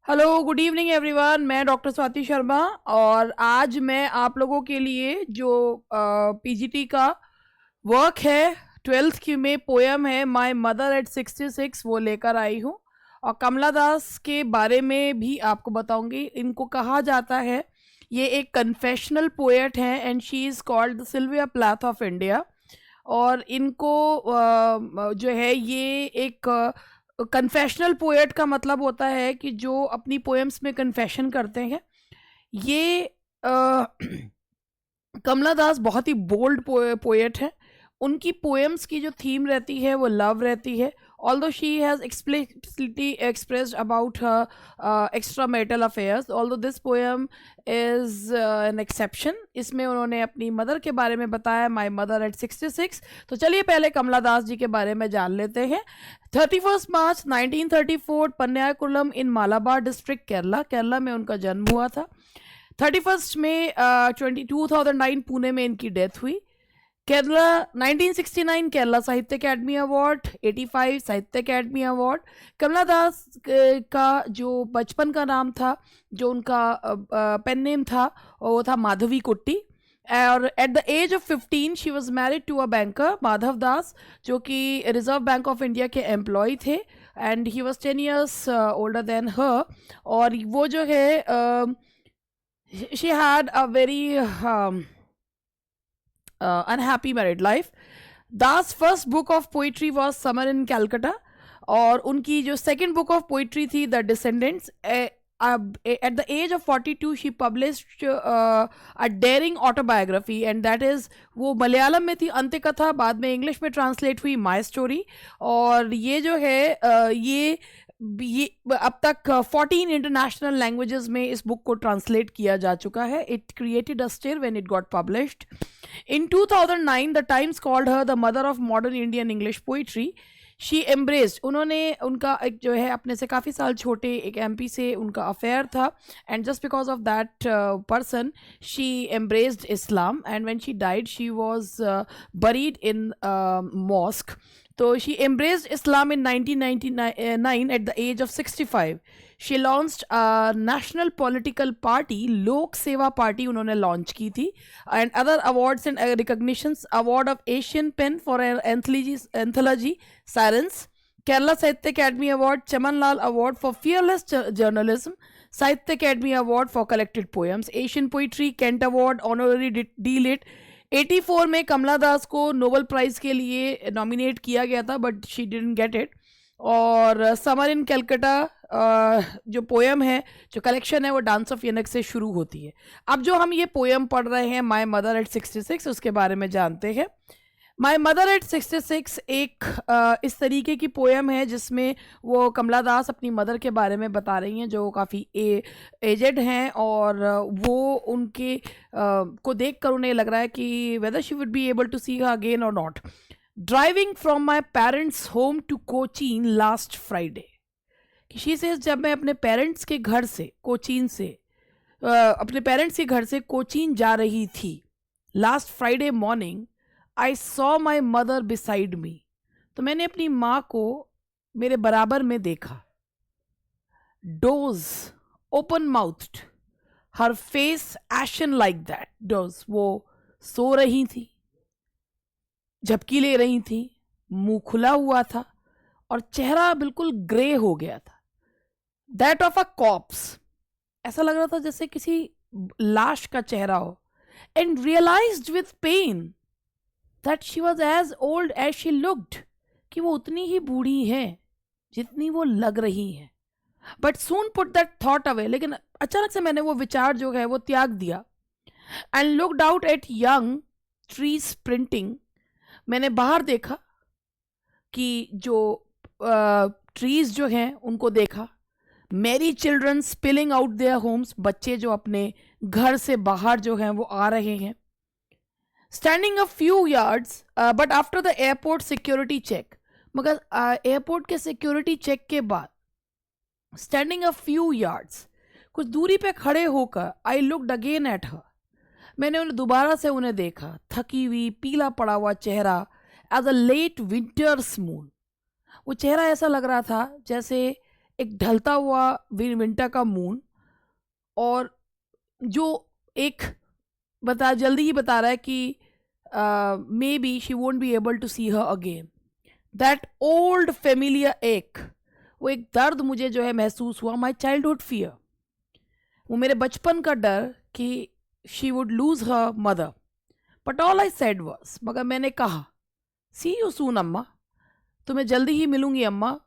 Hello good evening everyone. मैं doctor Swati Sharma और आज मैं आप लोगों के लिए जो पीजीटी का वर्क है 12th की में पोएम है माय मदर एट 66 वो लेकर आई हूँ। और कमला दास के बारे में भी आपको बताऊंगी। इनको कहा जाता है, ये एक कन्फेशनल पोएट हैं and she is called the Sylvia Plath of India. और इनको जो है ये एक कन्फेशनल पोएट का मतलब होता है कि जो अपनी पोएम्स में कन्फेशन करते हैं। ये कमला दास बहुत ही बोल्ड पोएट है। उनकी पोएम्स की जो थीम रहती है वो लव रहती है। Although she has explicitly expressed about her extramarital affairs, although this poem is an exception। इसमें उन्होंने अपनी मदर के बारे में बताया, माई मदर एट 66। तो चलिए पहले कमला दास जी के बारे में जान लेते हैं। 31 मार्च 1934 पन्याकुलम इन मालाबार डिस्ट्रिक्ट केरला में उनका जन्म हुआ था। 31 में 2009 पुणे में इनकी डेथ हुई। केरला 1969 केरला साहित्य अकेडमी अवार्ड, 85 साहित्य अकेडमी अवार्ड। कमला दास का जो बचपन का नाम था, जो उनका पेन नेम था, वो था माधवी कुट्टी। और at the age of 15 she was married to a banker Madhav Das, जो कि रिजर्व बैंक ऑफ इंडिया के एम्प्लॉय थे and he was 10 years older than her. और वो जो है she had a very unhappy married life। Das first book of poetry was summer in Calcutta और उनकी जो सेकेंड बुक ऑफ पोइट्री थी the descendants. at the age of 42 she published a daring autobiography and that is वो मलयालम में थी अंत्य कथा, बाद में इंग्लिश में ट्रांसलेट हुई माई स्टोरी। और ये जो है ये अब तक 14 इंटरनेशनल लैंग्वेजेस में इस बुक को ट्रांसलेट किया जा चुका है। It created a stir when it got published in 2009। The times called her the mother of modern Indian English poetry. She embraced, उन्होंने उनका एक जो है अपने से काफ़ी साल छोटे एक एमपी से उनका अफेयर था and just because of that person she embraced Islam and when she died she was buried in mosque. तो she embraced Islam in 1999 at the age of 65। She launched national political party, Lok Seva party उन्होंने launch की थी। And other awards and recognitions, award of Asian PEN for anthology silence, Kerala Sahitya academy award, Chamanlal award for fearless journalism, Sahitya academy award for collected poems, Asian poetry, Kent award, honorary D Litt. 84 में कमला दास को Nobel prize के लिए nominate किया गया था but she didn't get it. और summer in Calcutta जो poem है, जो कलेक्शन है, वो डांस ऑफ यनक से शुरू होती है। अब जो हम ये पोएम पढ़ रहे हैं माय मदर एट 66, उसके बारे में जानते हैं। माय मदर एट 66 एक इस तरीके की पोएम है जिसमें वो कमला दास अपनी मदर के बारे में बता रही हैं जो काफ़ी एजेड हैं और वो उनके को देख कर उन्हें लग रहा है कि whether she would be able to see her again और not. Driving from my parents home to Cochin last Friday. She says, जब मैं अपने पेरेंट्स के घर से कोचीन से अपने पेरेंट्स के घर से कोचीन जा रही थी last Friday morning, I saw my mother beside me. तो मैंने अपनी माँ को मेरे बराबर में देखा। Dozed, open mouthed, her face ashen like that. Dozed, वो सो रही थी, झपकी ले रही थी, मुंह खुला हुआ था और चेहरा बिल्कुल ग्रे हो गया था। दैट ऑफ अ कॉप्स, ऐसा लग रहा था जैसे किसी लाश का चेहरा हो। And realized with pain that she was as old as she looked, कि वो उतनी ही बूढ़ी है जितनी वो लग रही है। But soon put that thought away, लेकिन अचानक से मैंने वो विचार जो है वो त्याग दिया। And looked out at young tree sprinting, मैंने बाहर देखा कि जो ट्रीज जो हैं उनको देखा। मेरी children spilling out their homes, बच्चे जो अपने घर से बाहर जो हैं वो आ रहे हैं। Standing a few yards but after the airport security check, मगर एयरपोर्ट के सिक्योरिटी चेक के बाद स्टैंडिंग अ फ्यू यार्ड्स, कुछ दूरी पे खड़े होकर I looked again at her, मैंने उन्हें दोबारा से उन्हें देखा। थकी हुई, पीला पड़ा हुआ चेहरा, as a late winter's moon. वो चेहरा ऐसा लग रहा था जैसे एक ढलता हुआ विंटर का मून, और जो एक जल्दी ही बता रहा है कि maybe she won't be able to see her again. That old familiar ache, वो एक दर्द मुझे जो है महसूस हुआ. माई चाइल्डहुड फियर, वो मेरे बचपन का डर कि she would lose her mother. But all I said was, मगर मैंने कहा सी यू सून अम्मा, तुम्हें जल्दी ही मिलूंगी अम्मा.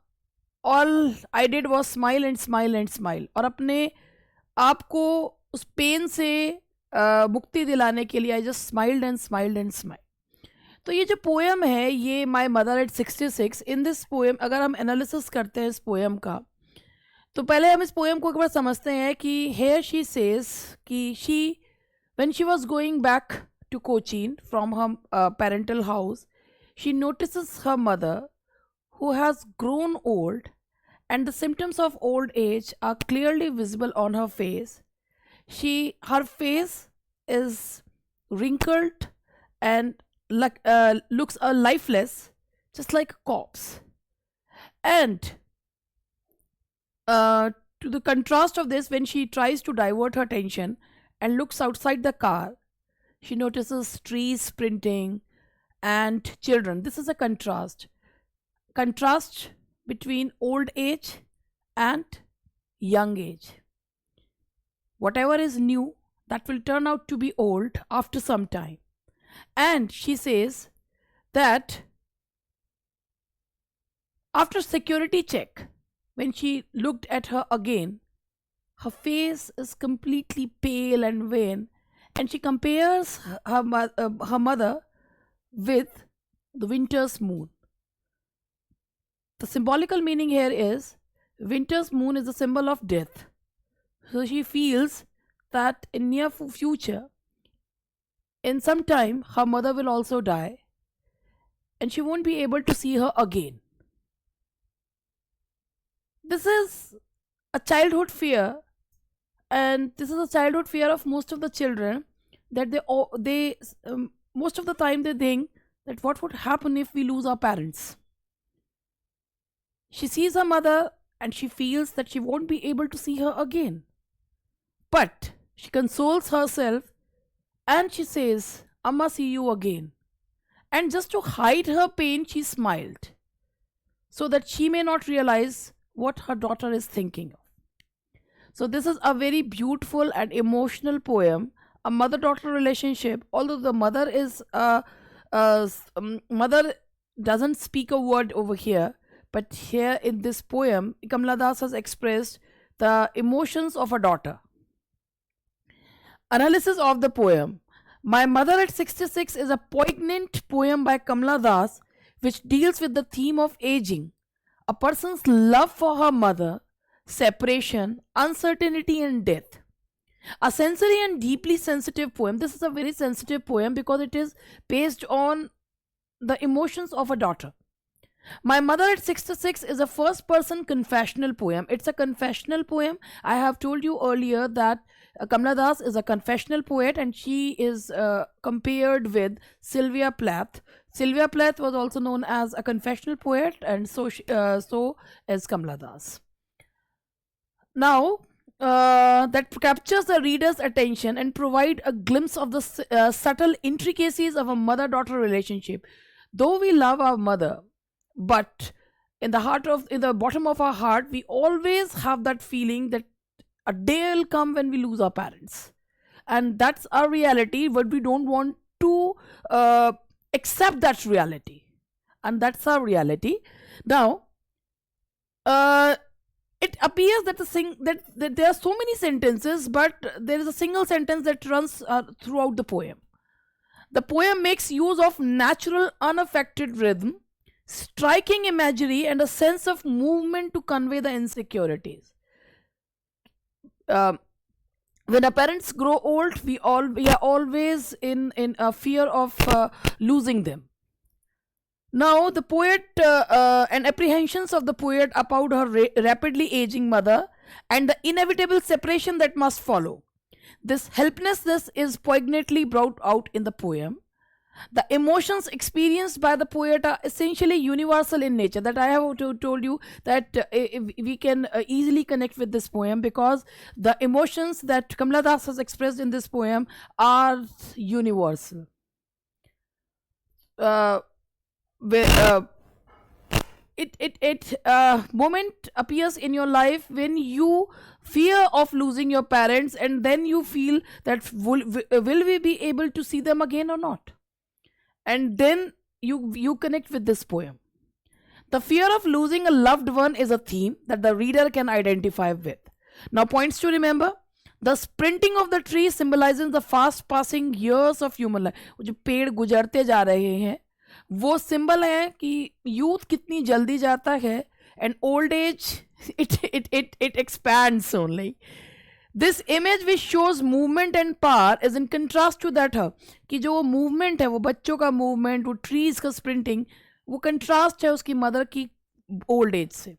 All I did was smile and smile and smile. और अपने आप को उस पेन से मुक्ति दिलाने के लिए I just smiled and smiled and smile. तो ये जो पोएम है, ये my mother eight 66, in this poem अगर हम एनालिसिस करते हैं इस पोएम का, तो पहले हम इस पोएम को एक बार समझते हैं कि हेयर शी सेज कि she when she was going back to Cochin from her parental house, she notices her mother who has grown old, and the symptoms of old age are clearly visible on her face. Her face is wrinkled and looks lifeless, just like a corpse. And to the contrast of this, when she tries to divert her attention and looks outside the car, she notices trees sprinting and children. This is a contrast between old age and young age. Whatever is new, that will turn out to be old after some time. And she says that after security check, when she looked at her again, her face is completely pale and wan, and she compares her mother with the winter's moon. The symbolical meaning here is winter's moon is a symbol of death. So she feels that in near future, in some time, her mother will also die and she won't be able to see her again. This is a childhood fear, and this is a childhood fear of most of the children, that they most of the time they think that what would happen if we lose our parents. She sees her mother and she feels that she won't be able to see her again. But she consoles herself and she says, Amma, see you again. And just to hide her pain, she smiled, so that she may not realize what her daughter is thinking of. So this is a very beautiful and emotional poem, a mother-daughter relationship. Although the mother is mother doesn't speak a word over here, but here in this poem, Kamala Das has expressed the emotions of a daughter. Analysis of the poem. My Mother at 66 is a poignant poem by Kamala Das which deals with the theme of aging, a person's love for her mother, separation, uncertainty and death. A sensory and deeply sensitive poem. This is a very sensitive poem because it is based on the emotions of a daughter. My Mother at 66 is a first person confessional poem. It's a confessional poem. I have told you earlier that Kamala Das is a confessional poet and she is compared with Sylvia Plath. Sylvia Plath was also known as a confessional poet, and so is Kamala Das. Now, that captures the reader's attention and provide a glimpse of the subtle intricacies of a mother-daughter relationship. Though we love our mother, but in the bottom of our heart, we always have that feeling that a day will come when we lose our parents, and that's our reality. But we don't want to accept that reality, and that's our reality. Now, it appears that that there are so many sentences, but there is a single sentence that runs throughout the poem. The poem makes use of natural, unaffected rhythm, striking imagery, and a sense of movement to convey the insecurities. When our parents grow old, we are always in a fear of losing them. Now, the poet and apprehensions of the poet about her rapidly aging mother and the inevitable separation that must follow. This helplessness is poignantly brought out in the poem. The emotions experienced by the poet are essentially universal in nature. That I have told you that we can easily connect with this poem, because the emotions that Kamala Das has expressed in this poem are universal. Uh, moment appears in your life when you fear of losing your parents, and then you feel that will we be able to see them again or not, and then you connect with this poem. The fear of losing a loved one is a theme that the reader can identify with. Now, points to remember: the sprinting of the tree symbolizes the fast passing years of human life. जो पेड़ गुजरते जा रहे हैं वो symbol है कि youth कितनी जल्दी जाता है, and old age it expands only. This image which shows movement and power is in contrast to that कि जो movement है वो बच्चों का movement, वो trees का sprinting, वो contrast है उसकी mother की old age से.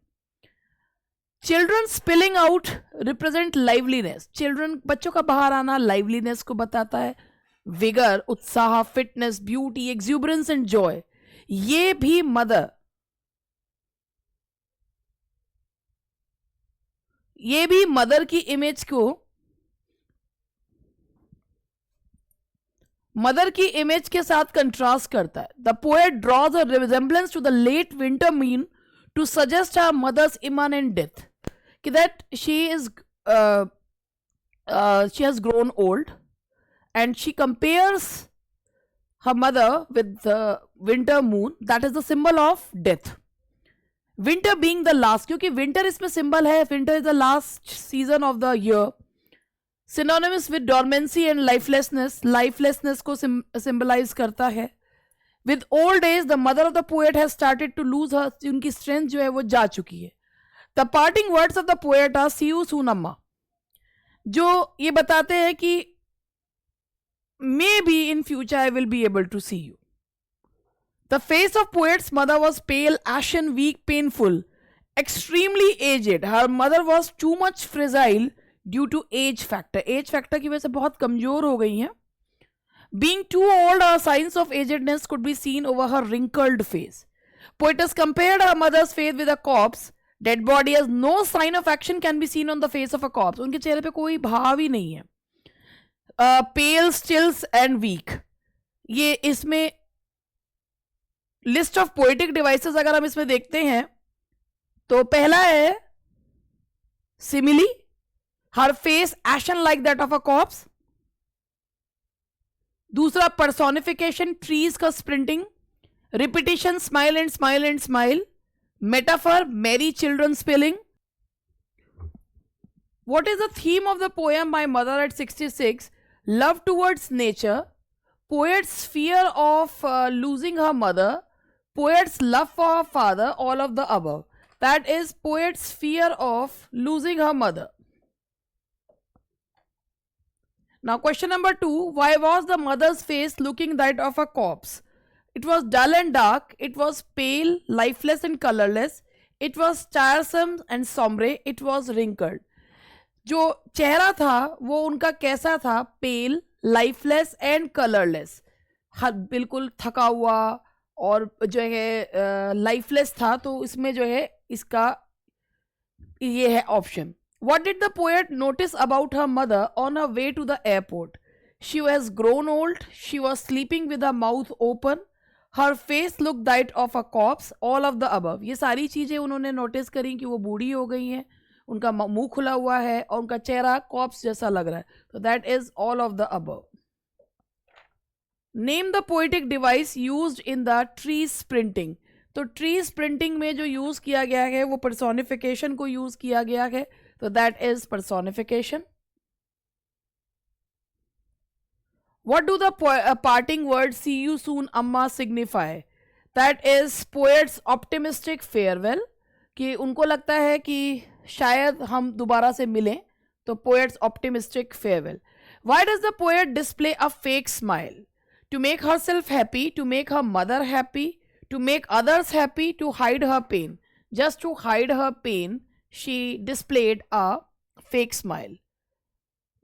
Children spilling out represent liveliness. Children, बच्चों का बाहर आना liveliness को बताता है. Vigor, उत्साह, fitness, beauty, exuberance and joy. ये भी mother, ये भी मदर की इमेज को, मदर की इमेज के साथ कंट्रास्ट करता है. The poet draws a resemblance to the late winter moon to suggest her mother's imminent death, कि that she has grown old and she compares her mother with the winter moon, that is the symbol of death. Winter being the last, क्योंकि winter इसमें symbol है, winter is the last season of the year, synonymous with dormancy and lifelessness. Lifelessness को symbolize करता है. With old age, the mother of the poet has started to lose her, उनकी strength जो है वो जा चुकी है. The parting words of the poet are see you soon amma, जो ये बताते हैं कि maybe in future I will be able to see you. The face of poet's mother was pale, ashen, weak, painful, extremely aged. Her mother was too much fragile due to age factor. Age factor की वजह से बहुत कमजोर हो गई हैं. Being too old, her signs of agedness could be seen over her wrinkled face. Poetess compared her mother's face with a corpse. Dead body has no sign of action can be seen on the face of a corpse. उनके चेहरे पे कोई भाव ही नहीं है. Pale, stills and weak. ये इसमें list of poetic devices अगर हम इसमें देखते हैं तो पहला है simile, her face ashen like that of a cops. दूसरा पर्सोनिफिकेशन, ट्रीज का sprinting. Repetition, smile and smile and smile. Metaphor, Mary children spelling. What is the theme of the poem My Mother at 66? Love towards nature, poet's fear of losing her mother, poet's love for her father, all of the above. That is poet's fear of losing her mother. Now question number 2, why was the mother's face looking that of a corpse? It was dull and dark, it was pale, lifeless and colorless, it was tiresome and sombre, it was wrinkled. जो चेहरा था वो उनका कैसा था? पेल, lifeless and colourless. हर बिल्कुल थका हुआ और जो है लाइफलेस था. तो इसमें जो है इसका ये है option. What did the poet notice about her mother on her way to the airport? She has grown old, she was sleeping with her mouth open, her face look that of a corpse, all of the above. ये सारी चीजें उन्होंने notice करी कि वो बूढ़ी हो गई हैं, उनका मुंह खुला हुआ है और उनका चेहरा कॉप्स जैसा लग रहा है. तो that is all of the above. Name the poetic device used in the tree sprinting. तो ट्री स्प्रिंटिंग में जो यूज किया गया है वो पर्सोनिफिकेशन को यूज किया गया है. तो that is personification. What do the parting word see you soon Amma signify? That is poet's optimistic farewell, कि उनको लगता है कि शायद हम दोबारा से मिलें. तो poet's optimistic farewell. Why does the poet display a fake smile? To make herself happy, to make her mother happy, to make others happy, to hide her pain. Just to hide her pain she displayed a fake smile.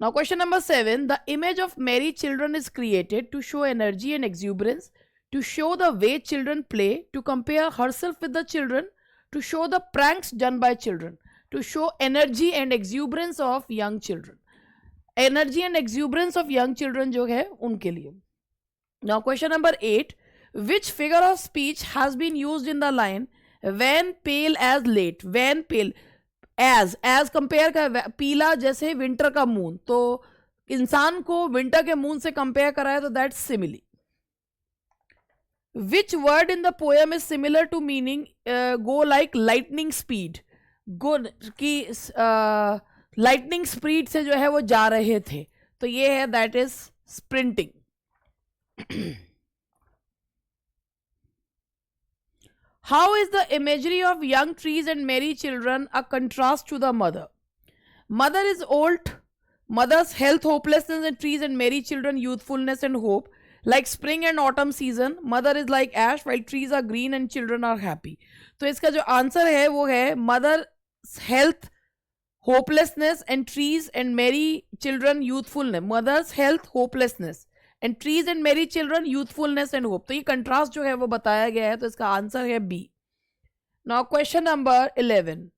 Now question number 7, the image of merry children is created to show energy and exuberance, to show the way children play, to compare herself with the children, to show the pranks done by children, to show energy and exuberance of young children. Energy and exuberance of young children जो है उनके लिए. Now question number 8, which figure of speech has been used in the line when pale as late? When pale as compare कर, पीला जैसे winter का moon, तो इंसान को विंटर के मून से कंपेयर करा है, तो that's simile. Which word in the poem is similar to meaning go like lightning speed? Go कि lightning speed से जो है वो जा रहे थे, तो ये है that is sprinting. How is the imagery of young trees and merry children a contrast to the mother? Mother is old, mother's health, hopelessness, and trees and merry children, youthfulness and hope. Like spring and autumn season, mother is like ash while trees are green and children are happy. तो इसका जो answer है वो है mother's health, hopelessness, and trees and merry children, youthfulness. Mother's health, hopelessness, and trees and merry children, youthfulness and hope. तो ये contrast जो है वो बताया गया है, तो इसका आंसर है B. Now question number 11,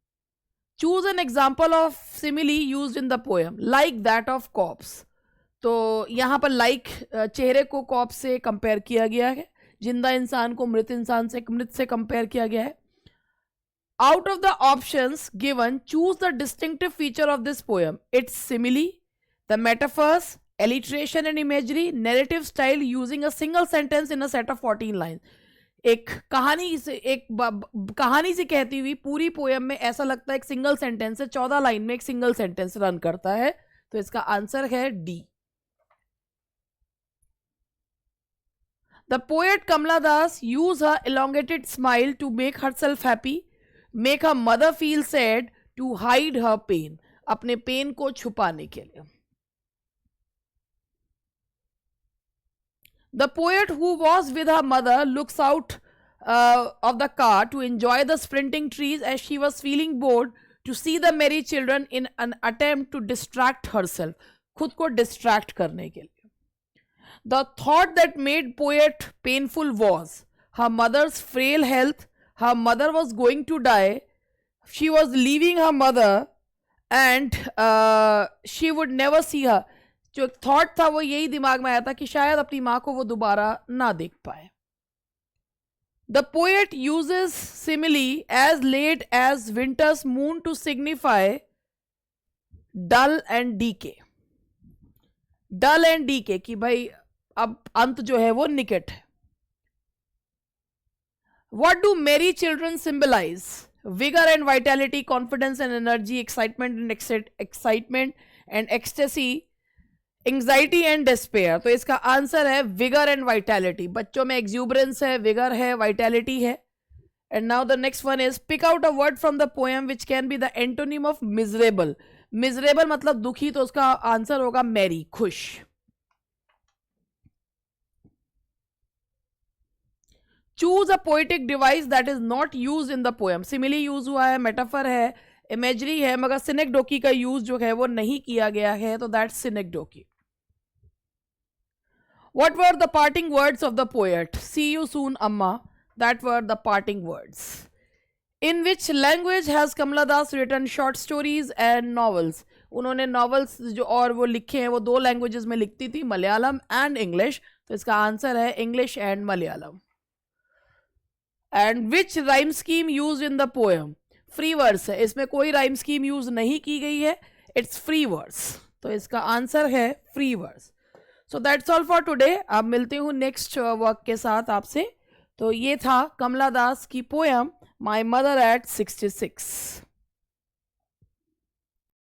choose an example of simile used in the poem. Like that of corpse. तो यहाँ पर लाइक चेहरे को कॉप्स से कंपेयर किया गया है, जिंदा इंसान को मृत इंसान से, मृत से कंपेयर किया गया है. Out of the options given, choose the distinctive feature of this poem. Its simile, the metaphors, alliteration and imagery, narrative style using a single sentence in a set of 14 lines. एक कहानी से कहती हुई पूरी poem में ऐसा लगता है एक सिंगल सेंटेंस है, 14 लाइन में एक सिंगल सेंटेंस रन करता है, तो इसका आंसर है D. The poet Kamala Das used her elongated smile to make herself happy, make her mother feel sad, to hide her pain. अपने पेन को छुपाने के लिए. The poet who was with her mother looks out of the car to enjoy the sprinting trees as she was feeling bored, to see the merry children in an attempt to distract herself. खुद को distract करने के लिए. The thought that made poet painful was her mother's frail health. Her mother was going to die. She was leaving her mother and she would never see her. जो एक thought था वो यही दिमाग में आया था कि शायद अपनी माँ को वो दोबारा ना देख पाए. The poet uses simile as late as winter's moon to signify dull and decay. Dull and decay कि भाई अब अंत जो है वो निकट है. What do merry children symbolize? Vigor and vitality, confidence and energy, excitement and ecstasy, anxiety and despair. तो इसका आंसर है विगर एंड वाइटैलिटी. बच्चों में एक्सूबरेंस है, विगर है, वाइटैलिटी है. And now the next one is pick out a word from the poem which can be the antonym of miserable. Miserable मतलब दुखी, तो उसका आंसर होगा मैरी, खुश. Choose a poetic device that is not use in the poem. Simile use हुआ है, metaphor है, इमेजरी है, मगर सिनेक्डोकी का यूज जो है वो नहीं किया गया है, तो that's सिनेक्डोकी. What were the parting words of the poet? See you soon, Amma. That were the parting words. In which language has Kamala Das written short stories and novels? उन्होंने novels जो और वो लिखे हैं वो दो languages में लिखती थी, मलयालम and English. तो इसका आंसर है English and Malayalam. And which rhyme scheme used in the poem? Free verse है, इसमें कोई rhyme scheme use नहीं की गई है. It's free verse. तो इसका आंसर है free verse. So that's all for today. अब मिलती हूँ नेक्स्ट वर्क के साथ आपसे. तो ये था कमला दास की पोएम माई मदर एट 66.